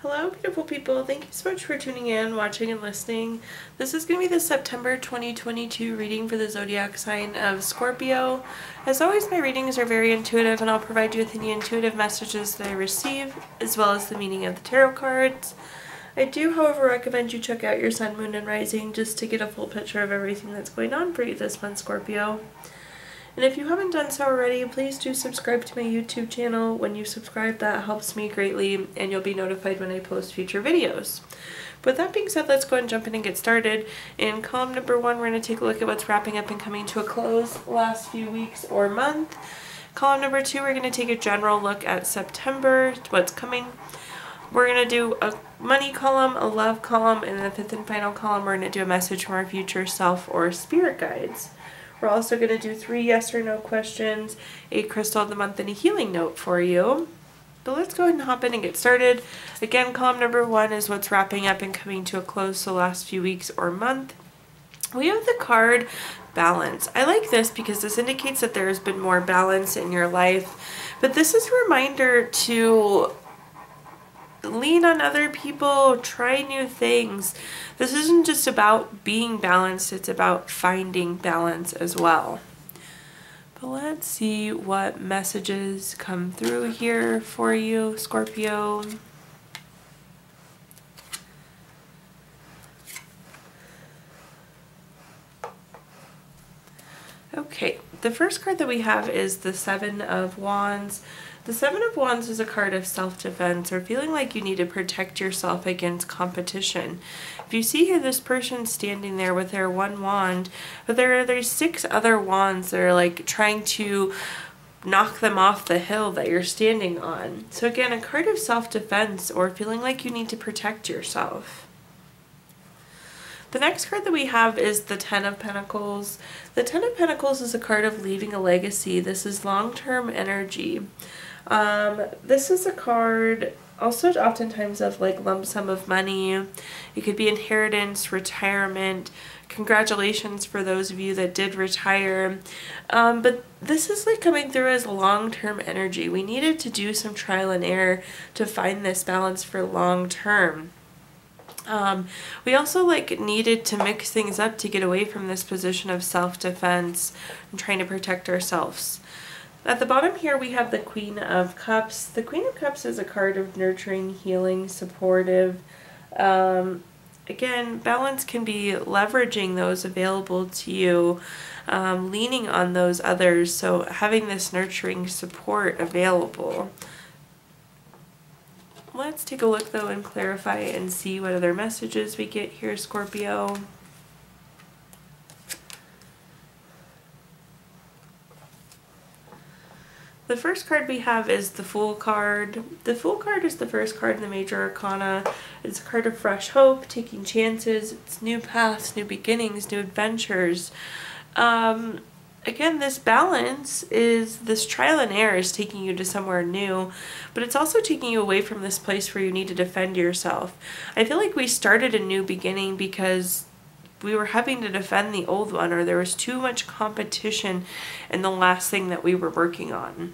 Hello, beautiful people. Thank you so much for tuning in, watching, and listening. This is going to be the September 2022 reading for the zodiac sign of Scorpio. As always, my readings are very intuitive, and I'll provide you with any intuitive messages that I receive, as well as the meaning of the tarot cards. I do, however, recommend you check out your sun, moon, and rising just to get a full picture of everything that's going on for you this month, Scorpio. And if you haven't done so already, please do subscribe to my YouTube channel. When you subscribe, that helps me greatly, and you'll be notified when I post future videos. But with that being said, let's go ahead and jump in and get started. In column number 1, we're going to take a look at what's wrapping up and coming to a close the last few weeks or month. Column number 2, we're going to take a general look at September, what's coming. We're going to do a money column, a love column, and in the 5th and final column, we're going to do a message from our future self or spirit guides. We're also going to do 3 yes or no questions, a crystal of the month, and a healing note for you. But let's go ahead and hop in and get started. Again, column number 1 is what's wrapping up and coming to a close the last few weeks or month. We have the card balance. I like this because this indicates that there has been more balance in your life. But this is a reminder to lean on other people, try new things. This isn't just about being balanced, it's about finding balance as well. But let's see what messages come through here for you, Scorpio. Okay, the first card that we have is the 7 of Wands. The 7 of Wands is a card of self-defense or feeling like you need to protect yourself against competition. If you see here this person standing there with their 1 wand, but there's 6 other wands that are like trying to knock them off the hill that you're standing on. So again, a card of self-defense or feeling like you need to protect yourself. The next card that we have is the 10 of Pentacles. The 10 of Pentacles is a card of leaving a legacy. This is long-term energy. This is a card also oftentimes of like lump sum of money. It could be inheritance, retirement. Congratulations for those of you that did retire. But this is like coming through as long-term energy. We needed to do some trial and error to find this balance for long-term. We also like needed to mix things up to get away from this position of self-defense and trying to protect ourselves. At the bottom here we have the Queen of Cups. The Queen of Cups is a card of nurturing, healing, supportive. Again, balance can be leveraging those available to you, leaning on those others, so having this nurturing support available. Let's take a look though and clarify and see what other messages we get here, Scorpio. The first card we have is the Fool card. The Fool card is the first card in the Major Arcana. It's a card of fresh hope, taking chances, it's new paths, new beginnings, new adventures. Again, this balance is, this trial and error is taking you to somewhere new, but it's also taking you away from this place where you need to defend yourself. I feel like we started a new beginning because we were having to defend the old one, or there was too much competition in the last thing that we were working on.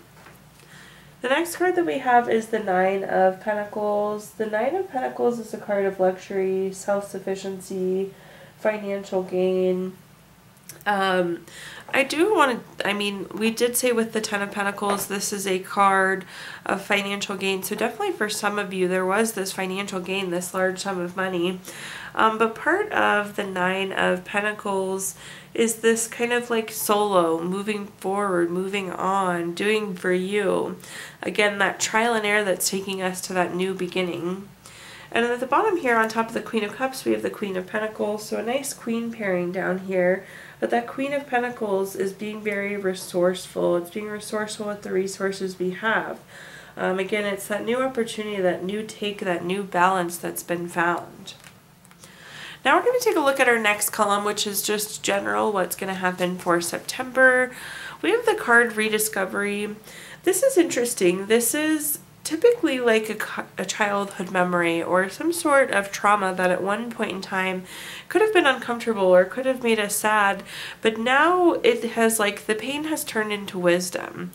The next card that we have is the 9 of Pentacles. The 9 of Pentacles is a card of luxury, self-sufficiency, financial gain. I do want to, we did say with the 10 of Pentacles, this is a card of financial gain. So definitely for some of you, there was this financial gain, this large sum of money. But part of the 9 of Pentacles is this kind of like solo, moving forward, moving on, doing for you. Again, that trial and error that's taking us to that new beginning. And at the bottom here, on top of the Queen of Cups, we have the Queen of Pentacles. So a nice queen pairing down here. But that Queen of Pentacles is being very resourceful. It's being resourceful with the resources we have. Again, it's that new opportunity, that new take, that new balance that's been found. Now we're going to take a look at our next column, which is just general, what's going to happen for September. We have the card Rediscovery. This is interesting. This is typically like a childhood memory or some sort of trauma that at one point in time could have been uncomfortable or could have made us sad, but now it has, like, the pain has turned into wisdom.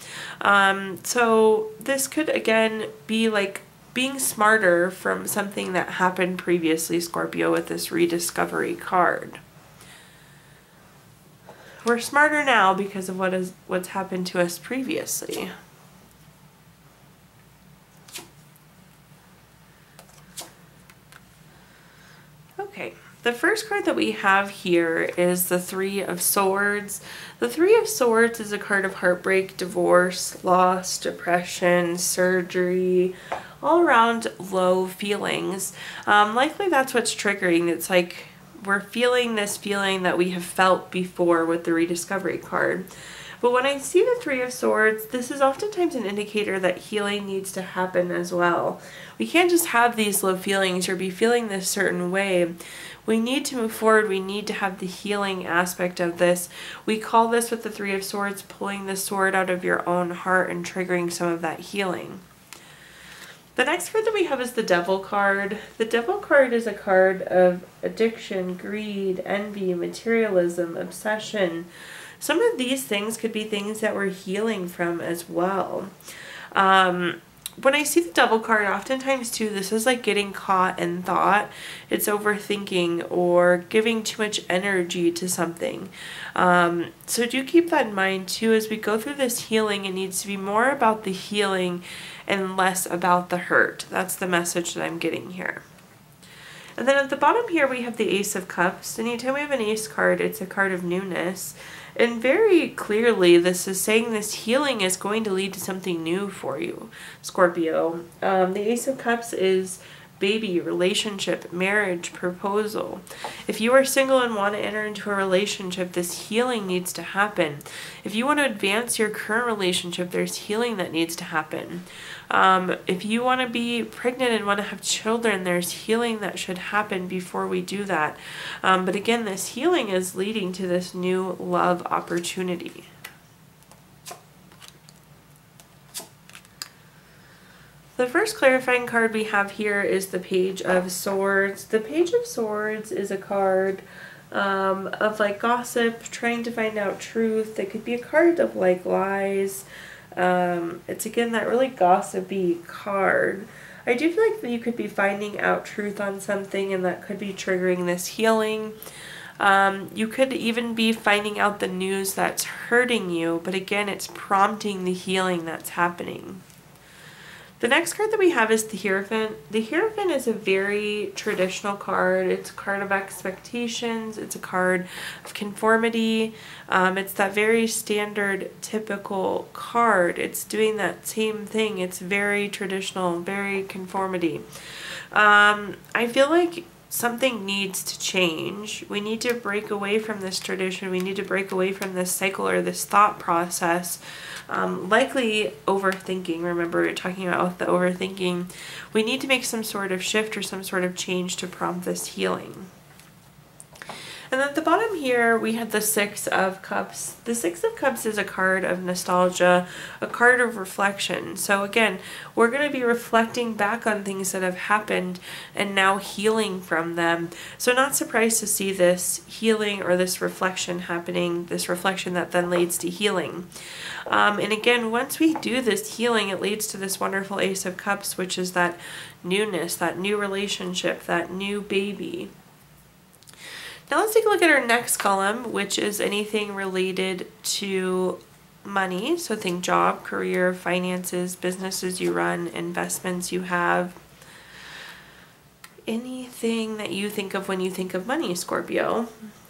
So this could again be like being smarter from something that happened previously, Scorpio, with this rediscovery card. We're smarter now because of what's happened to us previously. Okay, the first card that we have here is the Three of Swords. The Three of Swords is a card of heartbreak, divorce, loss, depression, surgery, all around low feelings. Likely that's what's triggering. It's like we're feeling this feeling that we have felt before with the rediscovery card. But when I see the Three of Swords, this is oftentimes an indicator that healing needs to happen as well. We can't just have these low feelings or be feeling this certain way. We need to move forward. We need to have the healing aspect of this. We call this, with the Three of Swords, pulling the sword out of your own heart and triggering some of that healing. The next card that we have is the Devil card. The Devil card is a card of addiction, greed, envy, materialism, obsession. Some of these things could be things that we're healing from as well. When I see the Devil card, oftentimes too, this is like getting caught in thought. It's overthinking or giving too much energy to something. So do keep that in mind too. As we go through this healing, it needs to be more about the healing and less about the hurt. That's the message that I'm getting here. And then at the bottom here, we have the Ace of Cups. Anytime we have an Ace card, it's a card of newness. And very clearly, this is saying this healing is going to lead to something new for you, Scorpio. The Ace of Cups is baby, relationship, marriage, proposal. If you are single and want to enter into a relationship, this healing needs to happen. If you want to advance your current relationship, there's healing that needs to happen. If you want to be pregnant and want to have children, there's healing that should happen before we do that. But again, this healing is leading to this new love opportunity. The first clarifying card we have here is the Page of Swords. The Page of Swords is a card of like gossip, trying to find out truth. It could be a card of like lies. It's again that really gossipy card. I do feel like that you could be finding out truth on something, and that could be triggering this healing. You could even be finding out the news that's hurting you, but again, it's prompting the healing that's happening. The next card that we have is the Hierophant. The Hierophant is a very traditional card. It's a card of expectations. It's a card of conformity. It's that very standard, typical card. It's doing that same thing. It's very traditional, very conformity. I feel like something needs to change. We need to break away from this tradition. We need to break away from this cycle or this thought process. Likely overthinking. Remember, we're talking about the overthinking. We need to make some sort of shift or some sort of change to prompt this healing. And at the bottom here, we have the Six of Cups. The Six of Cups is a card of nostalgia, a card of reflection. So again, we're going to be reflecting back on things that have happened and now healing from them. So not surprised to see this healing or this reflection happening, this reflection that then leads to healing. And again, once we do this healing, it leads to this wonderful Ace of Cups, which is that newness, that new relationship, that new baby. Now let's take a look at our next column, which is anything related to money. So think job, career, finances, businesses you run, investments you have. Anything that you think of when you think of money, Scorpio.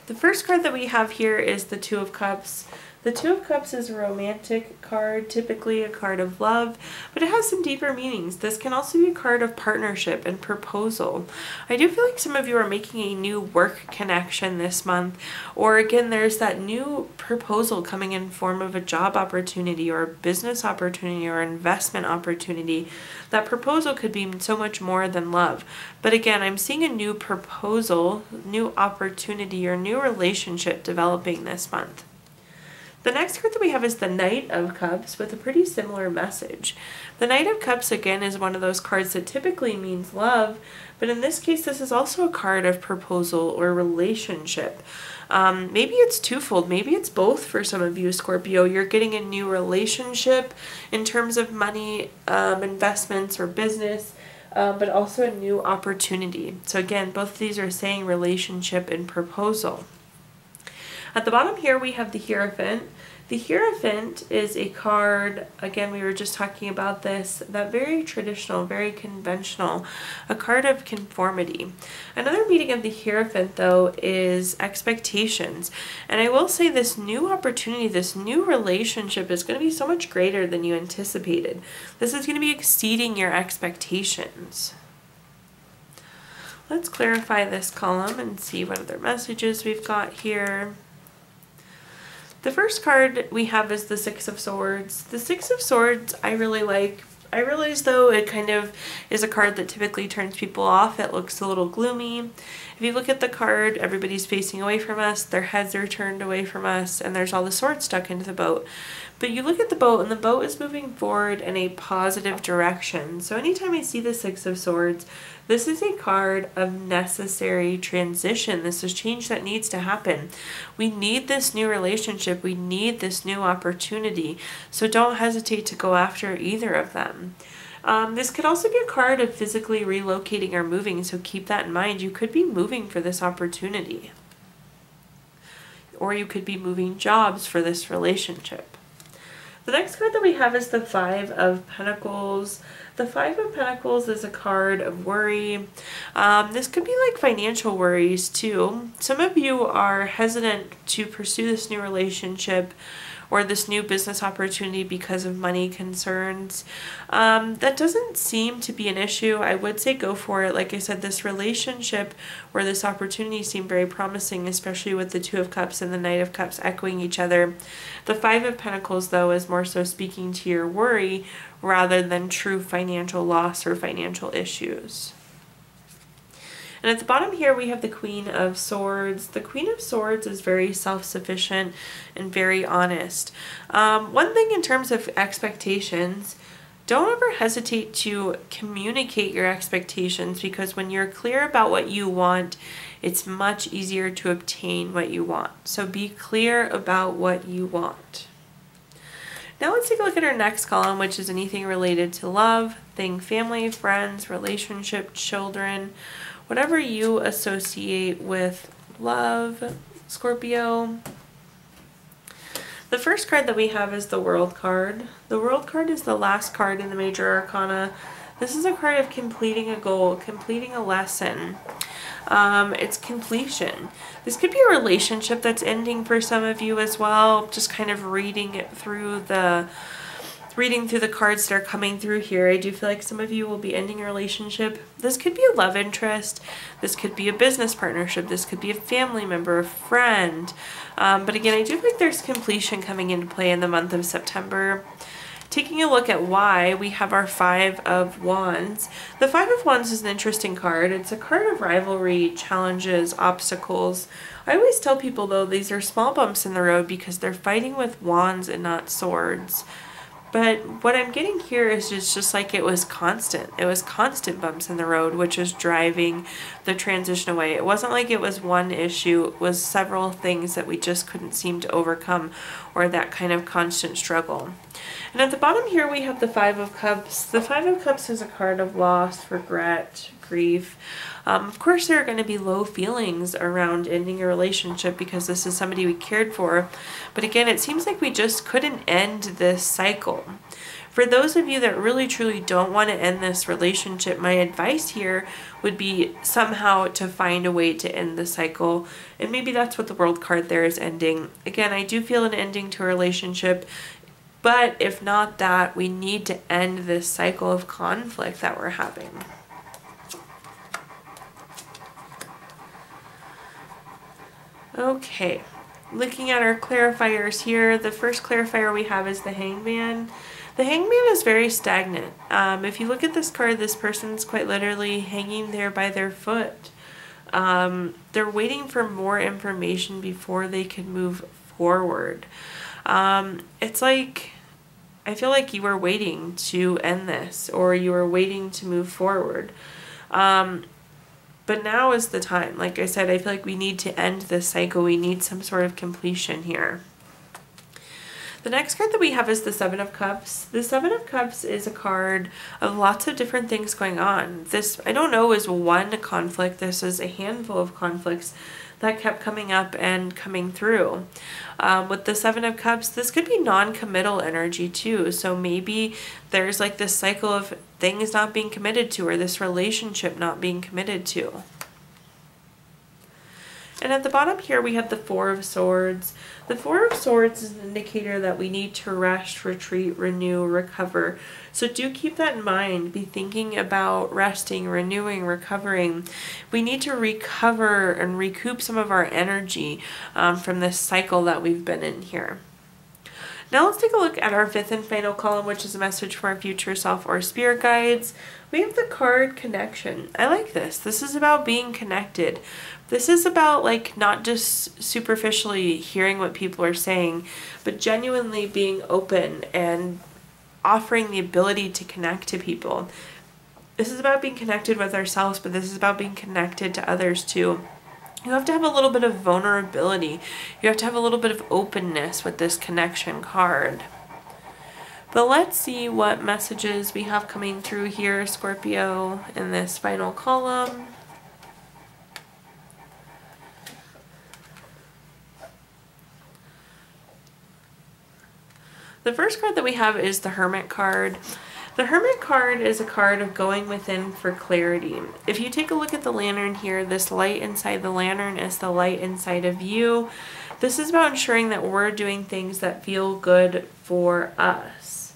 The first card that we have here is the Two of Cups. The Two of Cups is a romantic card, typically a card of love, but it has some deeper meanings. This can also be a card of partnership and proposal. I do feel like some of you are making a new work connection this month, or again, there's that new proposal coming in form of a job opportunity or a business opportunity or investment opportunity. That proposal could be so much more than love. But again, I'm seeing a new proposal, new opportunity, or new relationship developing this month. The next card that we have is the Knight of Cups with a pretty similar message. The Knight of Cups, again, is one of those cards that typically means love, but in this case, this is also a card of proposal or relationship. Maybe it's twofold. Maybe it's both for some of you, Scorpio. You're getting a new relationship in terms of money, investments, or business. but also a new opportunity. So again, both of these are saying relationship and proposal. At the bottom here, we have the Hierophant. The Hierophant is a card, again, we were just talking about this, that very traditional, very conventional, a card of conformity. Another meaning of the Hierophant, though, is expectations. And I will say this new opportunity, this new relationship is going to be so much greater than you anticipated. This is going to be exceeding your expectations. Let's clarify this column and see what other messages we've got here. The first card we have is the Six of Swords. The Six of Swords I really like. I realize though it kind of is a card that typically turns people off. It looks a little gloomy. If you look at the card, everybody's facing away from us, their heads are turned away from us, and there's all the swords stuck into the boat. But you look at the boat, and the boat is moving forward in a positive direction. So anytime I see the Six of Swords, this is a card of necessary transition. This is change that needs to happen. We need this new relationship. We need this new opportunity. So don't hesitate to go after either of them. This could also be a card of physically relocating or moving, so keep that in mind. You could be moving for this opportunity. Or you could be moving jobs for this relationship. The next card that we have is the Five of Pentacles. The Five of Pentacles is a card of worry. This could be like financial worries too. Some of you are hesitant to pursue this new relationship or this new business opportunity because of money concerns. That doesn't seem to be an issue. I would say go for it. Like I said, this relationship or this opportunity seemed very promising, especially with the Two of Cups and the Knight of Cups echoing each other. The Five of Pentacles, though, is more so speaking to your worry rather than true financial loss or financial issues. And at the bottom here, we have the Queen of Swords. The Queen of Swords is very self-sufficient and very honest. One thing in terms of expectations, don't ever hesitate to communicate your expectations, because when you're clear about what you want, it's much easier to obtain what you want. So be clear about what you want. Now let's take a look at our next column, which is anything related to love, family, friends, relationship, children, whatever you associate with love, Scorpio. The first card that we have is the World card. The World card is the last card in the Major Arcana. This is a card of completing a goal, completing a lesson. It's completion. This could be a relationship that's ending for some of you as well. Just kind of reading through the cards that are coming through here. I do feel like some of you will be ending a relationship. This could be a love interest. This could be a business partnership. This could be a family member, a friend. But again, I do think there's completion coming into play in the month of September. Taking a look at why, we have our Five of Wands. The Five of Wands is an interesting card. It's a card of rivalry, challenges, obstacles. I always tell people, though, these are small bumps in the road because they're fighting with wands and not swords. But what I'm getting here is just like it was constant. It was constant bumps in the road, which is driving the transition away. It wasn't like it was one issue. It was several things that we just couldn't seem to overcome, or that kind of constant struggle. And at the bottom here, we have the Five of Cups. The Five of Cups is a card of loss, regret, grief. Of course, there are going to be low feelings around ending a relationship because this is somebody we cared for. But again, it seems like we just couldn't end this cycle. For those of you that really truly don't want to end this relationship, my advice here would be somehow to find a way to end the cycle. And maybe that's what the World card there is ending. Again, I do feel an ending to a relationship. But if not that, we need to end this cycle of conflict that we're having. Okay, looking at our clarifiers here, the first clarifier we have is the Hangman. The Hangman is very stagnant. If you look at this card, this person's quite literally hanging there by their foot. They're waiting for more information before they can move forward. It's like, I feel like you were waiting to end this, or you were waiting to move forward. But now is the time. Like I said, I feel like we need to end this cycle. We need some sort of completion here. The next card that we have is the Seven of Cups. The Seven of Cups is a card of lots of different things going on. This, I don't know, is one conflict. This is a handful of conflicts that kept coming up and coming through. With the Seven of Cups, this could be non-committal energy too. So maybe there's like this cycle of things not being committed to, or this relationship not being committed to. And at the bottom here, we have the Four of Swords. The Four of Swords is an indicator that we need to rest, retreat, renew, recover. So do keep that in mind. Be thinking about resting, renewing, recovering. We need to recover and recoup some of our energy from this cycle that we've been in here. Now let's take a look at our fifth and final column, which is a message from our future self or spirit guides. We have the card Connection. I like this. This is about being connected. This is about like not just superficially hearing what people are saying, but genuinely being open and offering the ability to connect to people. This is about being connected with ourselves, but this is about being connected to others too. You have to have a little bit of vulnerability. You have to have a little bit of openness with this Connection card. But let's see what messages we have coming through here, Scorpio, in this final column. The first card that we have is the Hermit card. The Hermit card is a card of going within for clarity. If you take a look at the lantern here, this light inside the lantern is the light inside of you. This is about ensuring that we're doing things that feel good for us.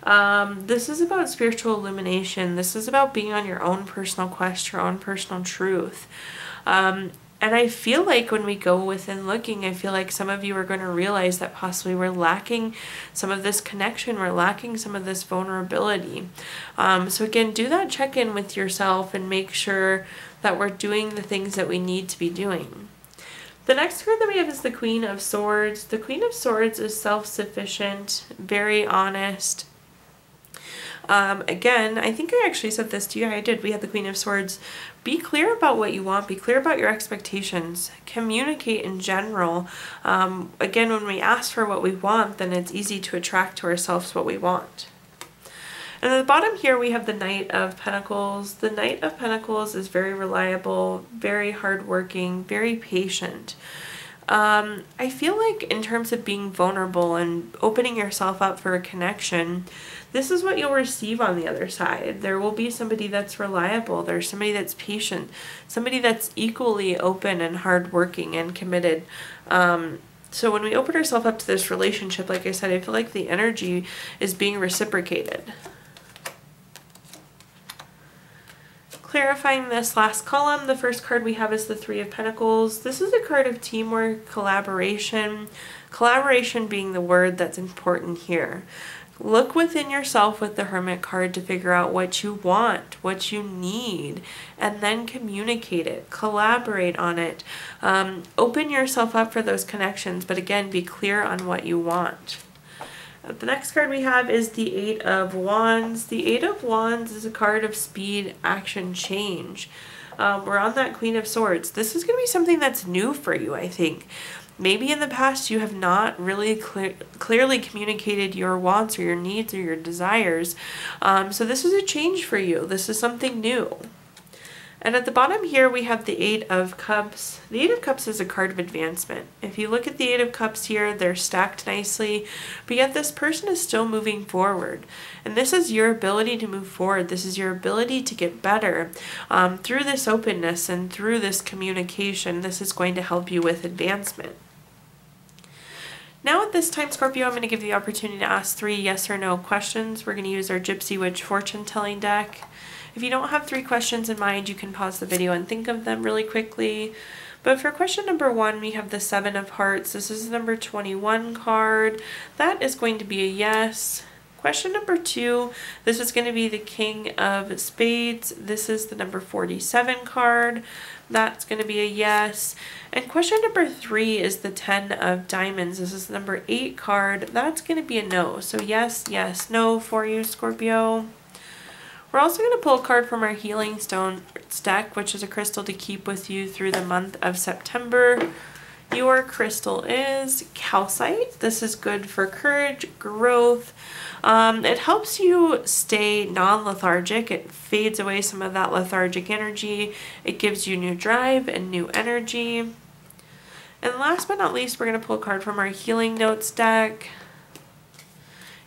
This is about spiritual illumination. This is about being on your own personal quest, your own personal truth. And I feel like when we go within looking, I feel like some of you are going to realize that possibly we're lacking some of this connection. We're lacking some of this vulnerability. So again, do that check-in with yourself and make sure that we're doing the things that we need to be doing. The next card that we have is the Queen of Swords. The Queen of Swords is self-sufficient, very honest. Again, I think I actually said this to you. I did. We had the Queen of Swords. Be clear about what you want. Be clear about your expectations. Communicate in general. Again, when we ask for what we want, then it's easy to attract to ourselves what we want. And at the bottom here, we have the Knight of Pentacles. The Knight of Pentacles is very reliable, very hardworking, very patient. I feel like in terms of being vulnerable and opening yourself up for a connection, this is what you'll receive on the other side. There will be somebody that's reliable. There's somebody that's patient, somebody that's equally open and hardworking and committed. So when we open ourselves up to this relationship, like I said, I feel like the energy is being reciprocated. Clarifying this last column, the first card we have is the Three of Pentacles. This is a card of teamwork, collaboration. Collaboration being the word that's important here. Look within yourself with the Hermit card to figure out what you want, what you need, and then communicate it. Collaborate on it. Open yourself up for those connections, but again, be clear on what you want. The next card we have is the Eight of Wands. The Eight of Wands is a card of speed, action, change. We're on that Queen of Swords. This is going to be something that's new for you, I think. Maybe in the past you have not really clearly communicated your wants or your needs or your desires. So this is a change for you. This is something new. And at the bottom here, we have the Eight of Cups. The Eight of Cups is a card of advancement. If you look at the Eight of Cups here, they're stacked nicely, but yet this person is still moving forward. And this is your ability to move forward. This is your ability to get better. Through this openness and through this communication, this is going to help you with advancement. Now at this time, Scorpio, I'm going to give you the opportunity to ask 3 yes or no questions. We're going to use our Gypsy Witch fortune telling deck. If you don't have 3 questions in mind, you can pause the video and think of them really quickly. But for question number 1, we have the Seven of Hearts. This is the number 21 card. That is going to be a yes. Question number 2, this is going to be the King of Spades. This is the number 47 card. That's going to be a yes. And question number 3 is the 10 of Diamonds. This is the number 8 card. That's going to be a no. So yes, yes, no for you, Scorpio. We're also going to pull a card from our Healing Stone deck, which is a crystal to keep with you through the month of September. Your crystal is calcite. This is good for courage, growth. It helps you stay non-lethargic. It fades away some of that lethargic energy. It gives you new drive and new energy. And last but not least, we're going to pull a card from our Healing Notes deck.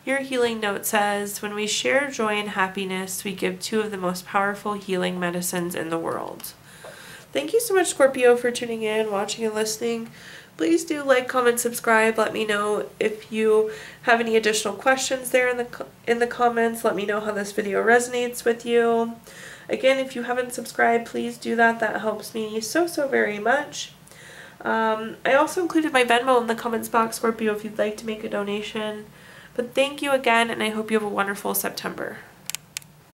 Your healing note says, when we share joy and happiness, we give two of the most powerful healing medicines in the world. Thank you so much, Scorpio, for tuning in, watching, and listening. Please do like, comment, subscribe. Let me know if you have any additional questions there in the comments. Let me know how this video resonates with you. Again, if you haven't subscribed, please do that. That helps me so very much. I also included my Venmo in the comments box, Scorpio, if you'd like to make a donation. But thank you again, and I hope you have a wonderful September.